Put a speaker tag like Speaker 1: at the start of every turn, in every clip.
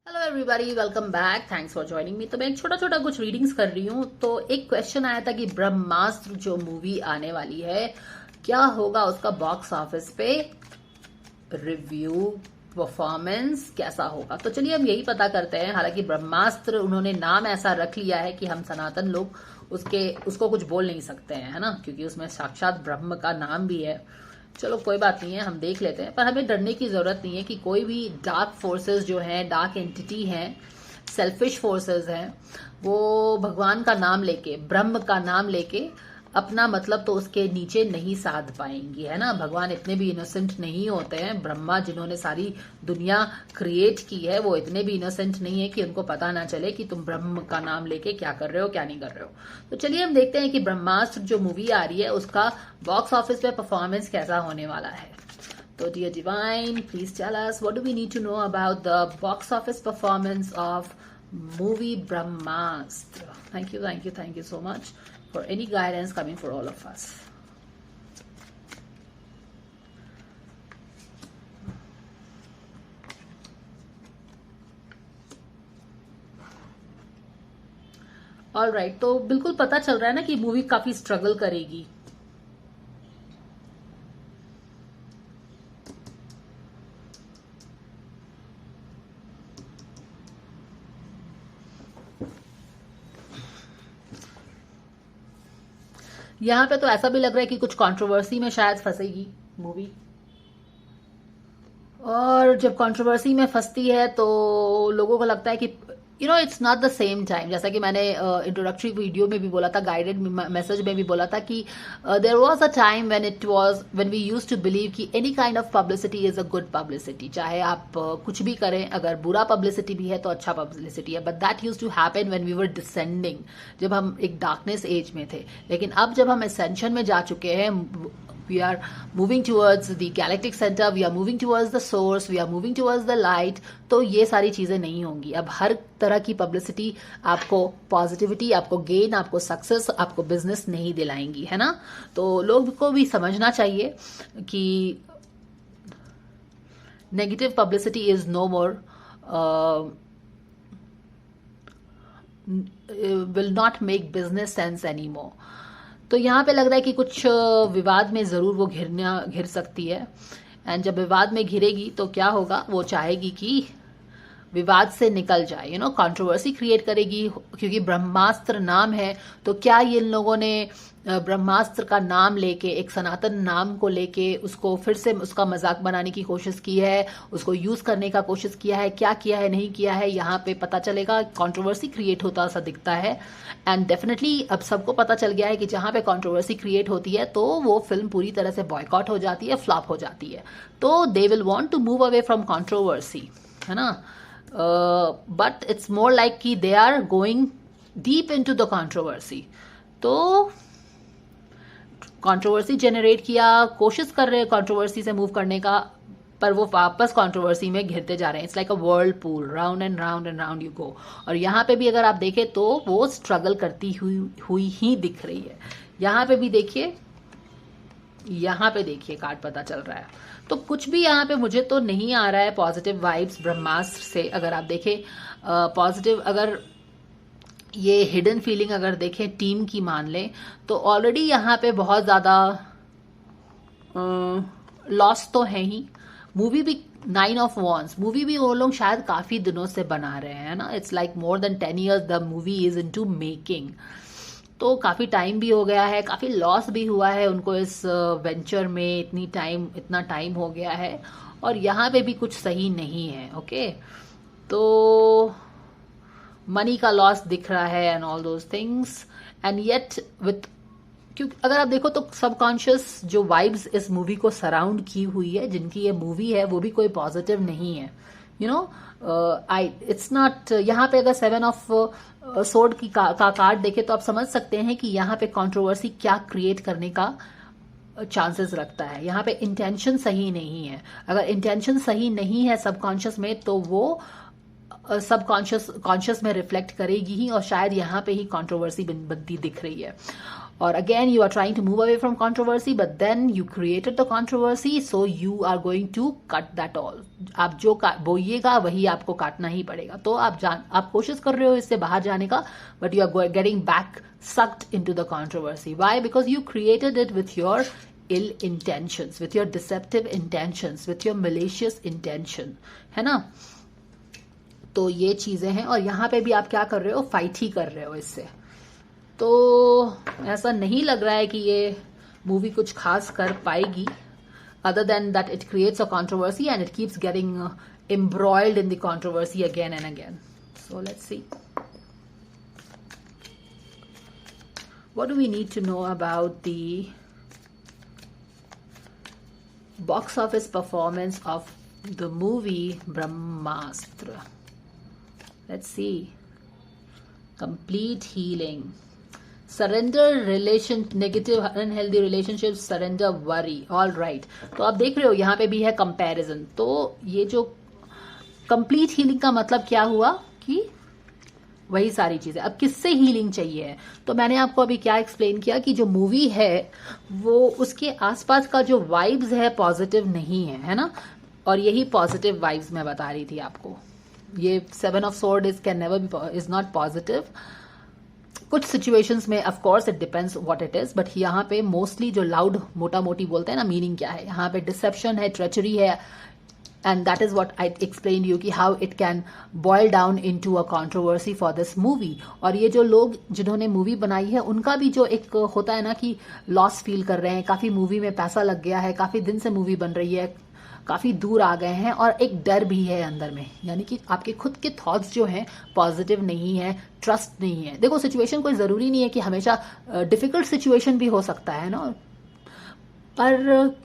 Speaker 1: Hello everybody, welcome back. Thanks for joining me. तो मैं एक छोटा छोटा कुछ रीडिंग्स कर रही हूँ। तो एक क्वेश्चन आया था कि ब्रह्मास्त्र जो मूवी आने वाली है, क्या होगा उसका बॉक्स ऑफिस पे रिव्यू, परफॉर्मेंस कैसा होगा। तो चलिए हम यही पता करते हैं। हालांकि ब्रह्मास्त्र उन्होंने नाम ऐसा रख लिया है कि हम सनातन लोग उसको कुछ बोल नहीं सकते हैं, है ना, क्योंकि उसमें साक्षात ब्रह्म का नाम भी है। चलो कोई बात नहीं है, हम देख लेते हैं। पर हमें डरने की जरूरत नहीं है कि कोई भी डार्क फोर्सेस जो हैं, डार्क एंटिटी हैं, सेल्फिश फोर्सेस हैं, वो भगवान का नाम लेके, ब्रह्म का नाम लेके अपना मतलब तो उसके नीचे नहीं साध पाएंगी, है ना। भगवान इतने भी इनोसेंट नहीं होते हैं। ब्रह्मा जिन्होंने सारी दुनिया क्रिएट की है, वो इतने भी इनोसेंट नहीं है कि उनको पता ना चले कि तुम ब्रह्म का नाम लेके क्या कर रहे हो, क्या नहीं कर रहे हो। तो चलिए हम देखते हैं कि ब्रह्मास्त्र जो मूवी आ रही है उसका बॉक्स ऑफिस पे परफॉर्मेंस कैसा होने वाला है। तो dear Divine, please tell us what do we need to know about the box office performance of movie Brahmastra. Thank you so much for any guidance coming for all of us. All right, तो बिल्कुल पता चल रहा है ना कि movie काफी struggle करेगी। यहाँ पे तो ऐसा भी लग रहा है कि कुछ कंट्रोवर्सी में शायद फंसेगी मूवी। और जब कंट्रोवर्सी में फंसती है तो लोगों को लगता है कि it's not the same time. जैसा कि मैंने इंट्रोडक्टरी वीडियो में भी बोला था, गाइडेड मैसेज में भी बोला था कि there was a time when we used to believe कि any kind of publicity is a good publicity. चाहे आप कुछ भी करें, अगर बुरा पब्लिसिटी भी है तो अच्छा पब्लिसिटी है। But that used to happen when we were descending, जब हम एक डार्कनेस एज में थे। लेकिन अब जब हम एसेंशन में जा चुके हैं, we are moving towards the galactic center, we are moving towards the source, we are moving towards the light, तो ये सारी चीजें नहीं होंगी। अब हर तरह की पब्लिसिटी आपको पॉजिटिविटी, आपको गेन, आपको सक्सेस, आपको बिजनेस नहीं दिलाएंगी, है ना। तो लोग को भी समझना चाहिए कि negative publicity is no more, will not make business sense any more. तो यहाँ पे लग रहा है कि कुछ विवाद में जरूर वो घिर सकती है। एंड जब विवाद में घिरेगी तो क्या होगा, वो चाहेगी कि विवाद से निकल जाए, कंट्रोवर्सी क्रिएट करेगी। क्योंकि ब्रह्मास्त्र नाम है, तो क्या ये इन लोगों ने ब्रह्मास्त्र का नाम लेके, एक सनातन नाम को लेके उसको फिर से उसका मजाक बनाने की कोशिश की है, उसको यूज करने का कोशिश किया है, क्या किया है, नहीं किया है, यहाँ पे पता चलेगा। कंट्रोवर्सी क्रिएट होता सा दिखता है। एंड डेफिनेटली अब सबको पता चल गया है कि जहां पे कंट्रोवर्सी क्रिएट होती है तो वो फिल्म पूरी तरह से बॉयकॉट हो जाती है, फ्लॉप हो जाती है। तो they will want to move away from controversy, है ना। बट इट्स मोर लाइक कि they are going deep into the controversy. तो कंट्रोवर्सी जनरेट किया, कोशिश कर रहे हैं कंट्रोवर्सी से मूव करने का, पर वो वापस कंट्रोवर्सी में घिरते जा रहे हैं। It's like a world pool, round and round and round you go. और यहाँ पे भी अगर आप देखें तो वो स्ट्रगल करती हुई ही दिख रही है। यहाँ पे भी देखिए, यहाँ पे देखिए, कार्ड पता चल रहा है। तो कुछ भी यहाँ पे मुझे तो नहीं आ रहा है पॉजिटिव वाइब्स ब्रह्मास्त्र से। अगर आप देखें पॉजिटिव, अगर ये हिडन फीलिंग अगर देखें टीम की मान लें, तो ऑलरेडी यहाँ पे बहुत ज्यादा लॉस तो है ही। मूवी भी 9 ऑफ वॉन्स मूवी भी वो लोग शायद काफी दिनों से बना रहे हैं ना। It's like more than 10 years the movie is into making. तो काफी टाइम भी हो गया है, काफी लॉस भी हुआ है उनको इस वेंचर में। इतना टाइम हो गया है और यहाँ पे भी कुछ सही नहीं है। ओके, तो मनी का लॉस दिख रहा है and all those things. And yet with, क्योंकि अगर आप देखो तो सबकॉन्शियस जो वाइब्स इस मूवी को सराउंड की हुई है, जिनकी ये मूवी है, वो भी कोई पॉजिटिव नहीं है। It's not. यहाँ पे अगर 7 ऑफ सोर्ड की का कार्ड देखे तो आप समझ सकते हैं कि यहाँ पे कंट्रोवर्सी क्या क्रिएट करने का चांसेस रखता है। यहाँ पे इंटेंशन सही नहीं है। अगर इंटेंशन सही नहीं है सबकॉन्शियस में, तो वो कॉन्शियस में रिफ्लेक्ट करेगी ही, और शायद यहाँ पे ही कंट्रोवर्सी बनती दिख रही है। और again you are trying to move away from controversy, but then you created the controversy, so you are going to cut that all. आप जो बोइएगा वही आपको काटना ही पड़ेगा। तो आप कोशिश कर रहे हो इससे बाहर जाने का, but you are getting back sucked into the controversy. Why? Because you created it with your ill intentions, with your deceptive intentions, with your malicious intention, है ना। तो ये चीजें हैं, और यहां पे भी आप क्या कर रहे हो, फाइट ही कर रहे हो इससे। तो ऐसा नहीं लग रहा है कि ये मूवी कुछ खास कर पाएगी, other than that it creates a controversy and it keeps getting embroiled in the controversy again and again. So let's see. What do we need to know about the box office performance of the movie Brahmastra? Let's see. Complete healing, surrender relation, negative unhealthy relationships, surrender worry. All right. तो आप देख रहे हो यहाँ पे भी है comparison। तो ये जो complete healing का मतलब क्या हुआ कि वही सारी चीजें। अब किससे हीलिंग चाहिए है, तो मैंने आपको अभी क्या एक्सप्लेन किया कि जो मूवी है वो उसके आसपास का जो वाइब्स है पॉजिटिव नहीं है ना। और यही पॉजिटिव वाइब्स मैं बता रही थी आपको। ये 7 of sword is not positive. कुछ सिचुएशंस में of course it depends what it is, but यहाँ पे मोस्टली जो लाउड मोटा मोटी बोलते हैं ना, मीनिंग क्या है, यहाँ पे डिसेप्शन है, ट्रेचरी है, and that is what I explained you कि how it can boil down into a controversy for this movie। और ये जो लोग जिन्होंने मूवी बनाई है उनका भी जो एक होता है ना कि लॉस फील कर रहे हैं, काफी मूवी में पैसा लग गया है, काफी दिन से मूवी बन रही है, काफी दूर आ गए हैं, और एक डर भी है अंदर में, यानी कि आपके खुद के थॉट्स जो हैं पॉजिटिव नहीं है, ट्रस्ट नहीं है। देखो सिचुएशन कोई जरूरी नहीं है कि हमेशा डिफिकल्ट सिचुएशन भी हो सकता है ना, पर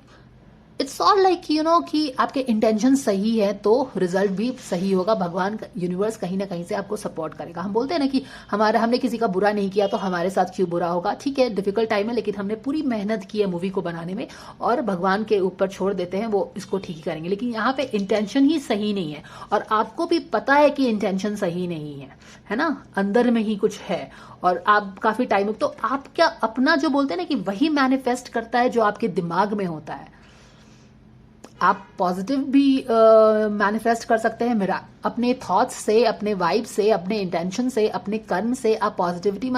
Speaker 1: it's all like you know कि आपके इंटेंशन सही है तो रिजल्ट भी सही होगा। भगवान यूनिवर्स कहीं ना कहीं से आपको सपोर्ट करेगा। हम बोलते हैं ना कि हमने किसी का बुरा नहीं किया तो हमारे साथ क्यों बुरा होगा। ठीक है, डिफिकल्ट टाइम है, लेकिन हमने पूरी मेहनत की है मूवी को बनाने में, और भगवान के ऊपर छोड़ देते हैं, वो इसको ठीक करेंगे। लेकिन यहाँ पे इंटेंशन ही सही नहीं है, और आपको भी पता है कि इंटेंशन सही नहीं है ना, अंदर में ही कुछ है, और आप काफी टाइम, तो आप क्या अपना जो बोलते हैं ना कि वही मैनिफेस्ट करता है जो आपके दिमाग में होता है। आप पॉजिटिव भी मैनिफेस्ट कर सकते हैं, मेरा अपने थॉट्स से, अपने वाइब से, अपने इंटेंशन से, अपने कर्म से आप पॉजिटिविटी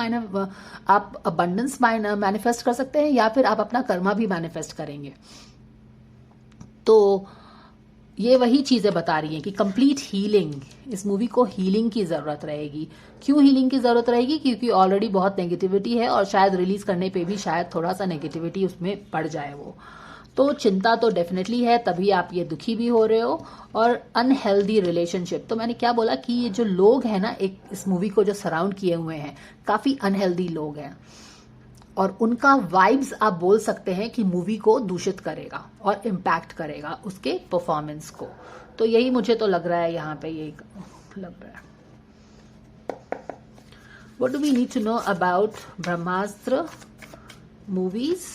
Speaker 1: आप अबंडेंस मैनिफेस्ट कर सकते हैं, या फिर आप अपना कर्मा भी मैनिफेस्ट करेंगे। तो ये वही चीजें बता रही हैं कि कंप्लीट हीलिंग, इस मूवी को हीलिंग की जरूरत रहेगी। क्यों हीलिंग की जरूरत रहेगी? क्योंकि ऑलरेडी बहुत नेगेटिविटी है, और शायद रिलीज करने पे भी शायद थोड़ा सा नेगेटिविटी उसमें पड़ जाए वो। तो चिंता तो डेफिनेटली है, तभी आप ये दुखी भी हो रहे हो। और अनहेल्दी रिलेशनशिप, तो मैंने क्या बोला कि ये जो लोग हैं ना, एक इस मूवी को जो सराउंड किए हुए हैं, काफी अनहेल्दी लोग हैं, और उनका वाइब्स आप बोल सकते हैं कि मूवी को दूषित करेगा और इम्पैक्ट करेगा उसके परफॉर्मेंस को। तो यही मुझे तो लग रहा है, यहाँ पे यही लग रहा है। What do we need to know about Brahmastra movies?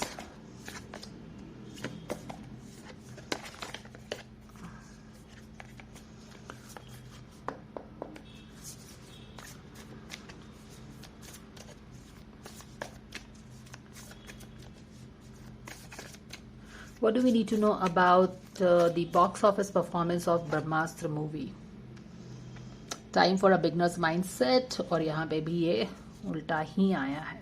Speaker 1: What do we need to know about the box office performance of Brahmastra movie? Time for a beginner's mindset, और यहाँ पे भी ये उल्टा ही आया है।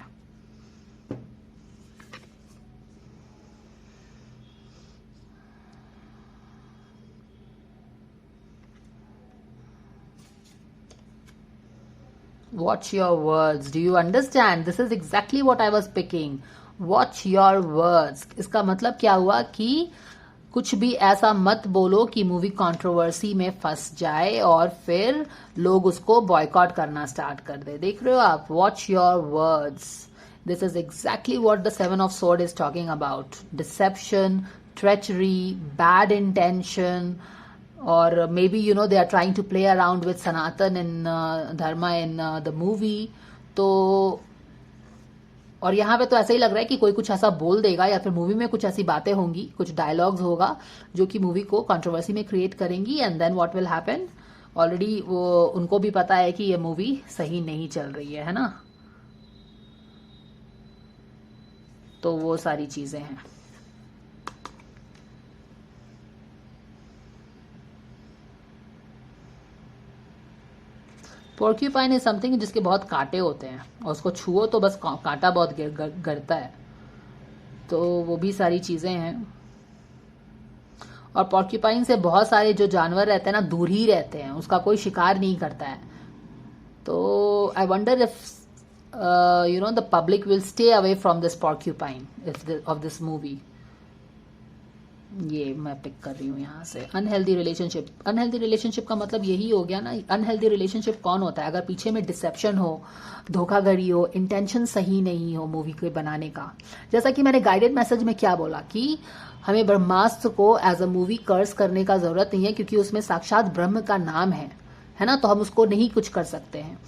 Speaker 1: Watch your words. Do you understand? This is exactly what I was picking. Watch your words. इसका मतलब क्या हुआ कि कुछ भी ऐसा मत बोलो कि मूवी कंट्रोवर्सी में फंस जाए और फिर लोग उसको बॉयकॉट करना स्टार्ट कर दे। देख रहे हो आप? Watch your words. This is exactly what the 7 of sword is talking about. Deception, treachery, bad intention, और maybe you know they are trying to play around with Sanatan in Dharma in the movie. तो और यहाँ पे तो ऐसा ही लग रहा है कि कोई कुछ ऐसा बोल देगा, या फिर मूवी में कुछ ऐसी बातें होंगी, कुछ डायलॉग्स होगा जो कि मूवी को कंट्रोवर्सी में क्रिएट करेंगी, and then what will happen, already वो उनको भी पता है कि ये मूवी सही नहीं चल रही है ना। तो वो सारी चीजें हैं। पोर्क्यूपाइन इज समथिंग जिसके बहुत कांटे होते हैं और उसको छुओ तो बस कांटा बहुत गिरता है, तो वो भी सारी चीजें हैं। और पोर्क्यूपाइन से बहुत सारे जो जानवर रहते हैं ना दूर ही रहते हैं, उसका कोई शिकार नहीं करता है। तो I wonder if the public will stay away from this porcupine of this movie. ये मैं पिक कर रही हूँ यहाँ से। अनहेल्दी रिलेशनशिप, अनहेल्दी रिलेशनशिप का मतलब यही हो गया ना। अनहेल्दी रिलेशनशिप कौन होता है? अगर पीछे में डिसेप्शन हो, धोखाधड़ी हो, इंटेंशन सही नहीं हो मूवी को बनाने का। जैसा कि मैंने गाइडेड मैसेज में क्या बोला कि हमें ब्रह्मास्त्र को एज अ मूवी कर्स करने का जरूरत नहीं है, क्योंकि उसमें साक्षात ब्रह्म का नाम है ना, तो हम उसको नहीं कुछ कर सकते हैं।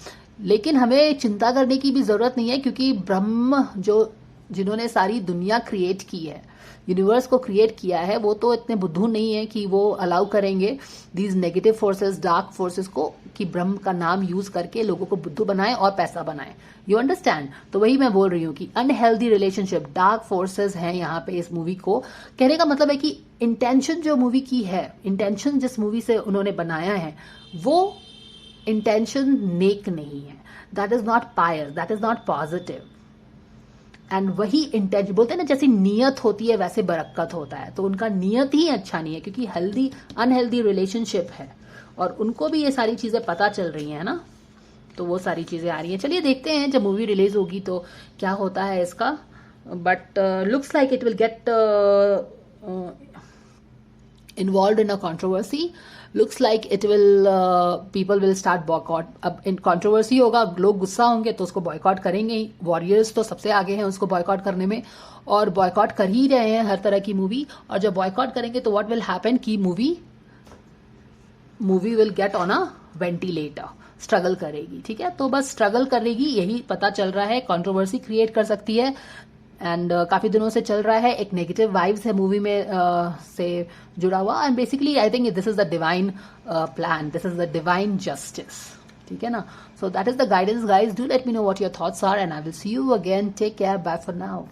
Speaker 1: लेकिन हमें चिंता करने की भी जरूरत नहीं है, क्योंकि ब्रह्म जिन्होंने सारी दुनिया क्रिएट की है, यूनिवर्स को क्रिएट किया है, वो तो इतने बुद्धू नहीं है कि वो अलाउ करेंगे these negative forces, dark forces को, कि ब्रह्म का नाम यूज करके लोगों को बुद्धू बनाए और पैसा बनाए। You understand? तो वही मैं बोल रही हूँ कि अनहेल्दी रिलेशनशिप, डार्क फोर्सेस हैं यहाँ पे इस मूवी को। कहने का मतलब है कि इंटेंशन जो मूवी की है, इंटेंशन जिस मूवी से उन्होंने बनाया है, वो इंटेंशन नेक नहीं है। That is not pious, that is not positive. And वही इंटेंशन बोलते हैं ना, जैसी नीयत होती है वैसे बरकत होता है। तो उनका नीयत ही अच्छा नहीं है, क्योंकि हेल्दी अनहेल्दी रिलेशनशिप है और उनको भी ये सारी चीजें पता चल रही हैं ना, तो वो सारी चीजें आ रही हैं। चलिए देखते हैं जब मूवी रिलीज होगी तो क्या होता है इसका। But looks like it will get involved in a controversy. Looks like it will people will start boycott. अब इन controversy होगा, लोग गुस्सा होंगे तो उसको बॉयकॉट करेंगे ही। वॉरियर्स तो सबसे आगे हैं उसको बॉयकॉट करने में, और बॉयकॉट कर ही रहे हैं हर तरह की मूवी। और जब बॉयकॉट करेंगे तो व्हाट विल हैपन कि movie will get on a ventilator, struggle करेगी। ठीक है, तो बस स्ट्रगल करेगी, यही पता चल रहा है। कंट्रोवर्सी क्रिएट कर सकती है एंड काफी दिनों से चल रहा है। एक नेगेटिव वाइब्स है मूवी में से जुड़ा हुआ। And basically I think this is the divine plan, this is the divine justice. ठीक है ना? So that is the guidance guys. Do let me know what your thoughts are and I will see you again. Take care, bye for now.